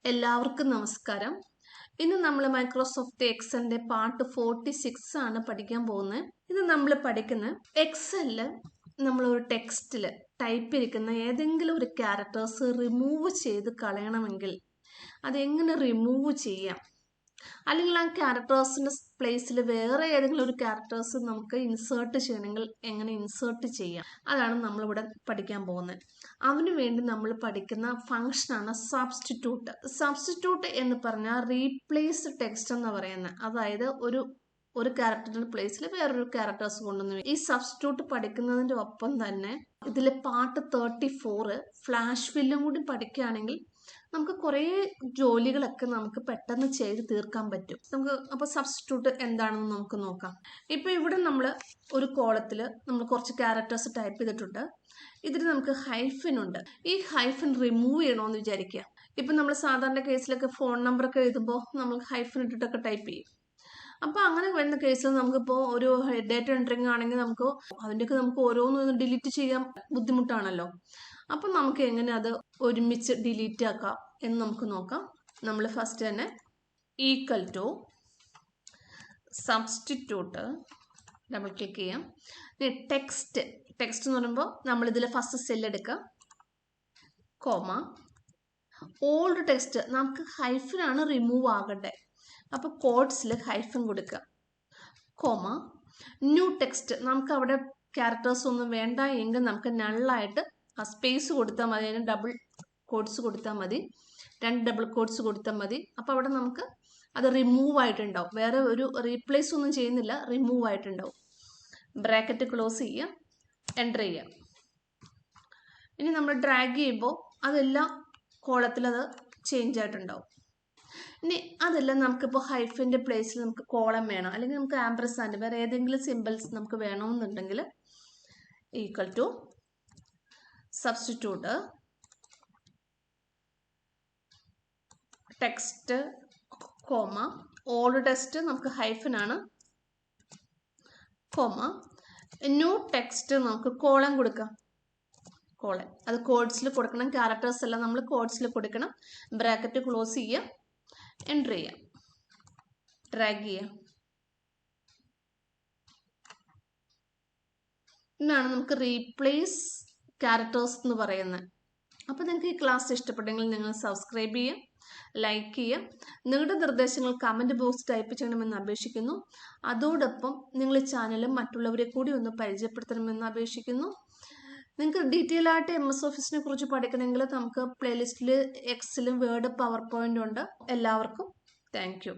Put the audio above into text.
എല്ലാവർക്കും നമസ്കാരം. ഇന്ന് നമ്മൾ മൈക്രോസോഫ്റ്റ് എക്സലിന്റെ പാർട്ട് 46 ആണ് പഠിക്കാൻ പോകുന്നത്. ഇത് നമ്മൾ പഠിക്കുന്ന എക്സലില് നമ്മൾ ഒരു ടെക്സ്റ്റിൽ ടൈപ്പ് ചെയ്തിരിക്കുന്ന ഏതെങ്കിലും ഒരു ക്യാരക്ടേഴ്സ് റിമൂവ് ചെയ്ത് കളയണമെങ്കിൽ അതെങ്ങനെ റിമൂവ് ചെയ്യാം, അല്ലെങ്കിൽ ആ ക്യാരക്ടേഴ്സിന്റെ പ്ലേസിൽ വേറെ ഏതെങ്കിലും ഒരു ക്യാരക്ടേഴ്സ് നമുക്ക് ഇൻസേർട്ട് ചെയ്യണമെങ്കിൽ എങ്ങനെ ഇൻസേർട്ട് ചെയ്യാം, അതാണ് നമ്മളിവിടെ പഠിക്കാൻ പോകുന്നത്. അതിനു വേണ്ടി നമ്മൾ പഠിക്കുന്ന ഫംഗ്ഷനാണ് സബ്സ്റ്റിറ്റ്യൂട്ട്. സബ്സ്റ്റിറ്റ്യൂട്ട് എന്ന് പറഞ്ഞാൽ റീപ്ലേസ് ടെക്സ്റ്റ് എന്ന് പറയുന്നത്, അതായത് ഒരു ക്യാരക്ടറിന്റെ പ്ലേസിൽ വേറൊരു ക്യാരക്ടേഴ്സ് കൊണ്ടുവന്നു. ഈ സബ്സ്റ്റിറ്റ്യൂട്ട് പഠിക്കുന്നതിന്റെ ഒപ്പം തന്നെ ഇതിലെ പാർട്ട് 34 ഫ്ലാഷ് ഫില്ലും കൂടി പഠിക്കുകയാണെങ്കിൽ നമുക്ക് കുറേ ജോലികളൊക്കെ നമുക്ക് പെട്ടെന്ന് ചെയ്ത് തീർക്കാൻ പറ്റും. അപ്പോൾ സബ്സ്റ്റിറ്റ്യൂട്ട് എന്താണെന്ന് നമുക്ക് നോക്കാം. ഇപ്പൊ ഇവിടെ നമ്മൾ ഒരു കോളത്തിൽ നമ്മൾ കുറച്ച് ക്യാരക്ടേഴ്സ് ടൈപ്പ് ചെയ്തിട്ടുണ്ട്. ഇതിൽ നമുക്ക് ഹൈഫൻ ഉണ്ട്. ഈ ഹൈഫൻ റിമൂവ് ചെയ്യണമെന്ന് വിചാരിക്കുക. ഇപ്പൊ നമ്മൾ സാധാരണ കേസിലൊക്കെ ഫോൺ നമ്പറൊക്കെ എഴുതുമ്പോൾ നമ്മൾ ഹൈഫൻ ഇട്ടിട്ടൊക്കെ ടൈപ്പ് ചെയ്യും. അപ്പൊ അങ്ങനെ വരുന്ന കേസിൽ നമുക്കിപ്പോൾ ഒരു ഡേറ്റ എൻട്രിങ് ആണെങ്കിൽ അതിൻ്റെയൊക്കെ നമുക്ക് ഓരോന്നും ഡിലീറ്റ് ചെയ്യാൻ ബുദ്ധിമുട്ടാണല്ലോ. അപ്പം നമുക്ക് എങ്ങനെ അത് ഒരുമിച്ച് ഡിലീറ്റ് ആക്കാം എന്ന് നമുക്ക് നോക്കാം. നമ്മൾ ഫസ്റ്റ് തന്നെ equal to substitute double click ചെയ്യാം. ടെക്സ്റ്റ് എന്ന് പറയുമ്പോൾ നമ്മളിതിൽ ഫസ്റ്റ് സെല്ല് എടുക്കുക, കോമ ഓൾഡ് ടെക്സ്റ്റ്. നമുക്ക് ഹൈഫനാണ് റിമൂവ് ആകട്ടെ, അപ്പോൾ കോഡ്സിൽ ഹൈഫൻ കൊടുക്കുക, കോമ ന്യൂ ടെക്സ്റ്റ്. നമുക്ക് അവിടെ ക്യാരക്ടേഴ്സ് ഒന്നും വേണ്ട എങ്കിൽ നമുക്ക് നള്ളായിട്ട് ആ സ്പേസ് കൊടുത്താൽ മതി, അതിന് ഡബിൾ കോഡ്സ് കൊടുത്താൽ മതി, 2 ഡബിൾ കോഡ്സ് കൊടുത്താൽ മതി. അപ്പോൾ അവിടെ നമുക്ക് അത് റിമൂവ് ആയിട്ടുണ്ടാവും, വേറെ ഒരു റീപ്ലേസ് ഒന്നും ചെയ്യുന്നില്ല, റിമൂവ് ആയിട്ടുണ്ടാവും. ബ്രാക്കറ്റ് ക്ലോസ് ചെയ്യുക, എൻ്റർ ചെയ്യുക. ഇനി നമ്മൾ ഡ്രാഗ് ചെയ്യുമ്പോൾ അതെല്ലാം കോളത്തിൽ അത് ചേഞ്ച് ആയിട്ടുണ്ടാവും. ഇനി അതെല്ലാം നമുക്കിപ്പോൾ ഹൈഫിൻ്റെ പ്ലേസിൽ നമുക്ക് കോളം വേണം, അല്ലെങ്കിൽ നമുക്ക് ആംപർസാൻഡ് വേറെ ഏതെങ്കിലും സിമ്പിൾസ് നമുക്ക് വേണമെന്നുണ്ടെങ്കിൽ equal to substitute text comma old text നമുക്ക് ഹൈഫനാണ്, കോമ ന്യൂ ടെക്സ്റ്റ് നമുക്ക് കോളം കൊടുക്കാം. കോളൻ അത് കോഡ്സിൽ കൊടുക്കണം, ക്യാരക്ടേഴ്സ് എല്ലാം നമ്മൾ കോഡ്സിൽ കൊടുക്കണം. ബ്രാക്കറ്റ് ക്ലോസ് ചെയ്യുക, എൻ്റർ ചെയ്യാം, ഡ്രാഗ് ചെയ്യാം. ഇതാണ് നമുക്ക് റീപ്ലേസ് ക്യാരക്ടേഴ്സ് എന്ന് പറയുന്നത്. അപ്പോൾ നിങ്ങൾക്ക് ഈ ക്ലാസ് ഇഷ്ടപ്പെട്ടെങ്കിൽ നിങ്ങൾ സബ്സ്ക്രൈബ് ചെയ്യുക, ലൈക്ക് ചെയ്യുക. നിങ്ങളുടെ നിർദ്ദേശങ്ങൾ കമൻറ്റ് ബോക്സ് ടൈപ്പ് ചെയ്യണമെന്ന് അപേക്ഷിക്കുന്നു. അതോടൊപ്പം നിങ്ങൾ ഈ ചാനലും മറ്റുള്ളവരെ കൂടി ഒന്ന് പരിചയപ്പെടുത്തണമെന്ന് അപേക്ഷിക്കുന്നു. നിങ്ങൾക്ക് ഡീറ്റെയിൽ ആയിട്ട് MS ഓഫീസിനെ കുറിച്ച് പഠിക്കണമെങ്കിൽ നമുക്ക് പ്ലേലിസ്റ്റിൽ എക്സലും വേർഡ് പവർ പോയിന്റ് ഉണ്ട്. എല്ലാവർക്കും താങ്ക് യു.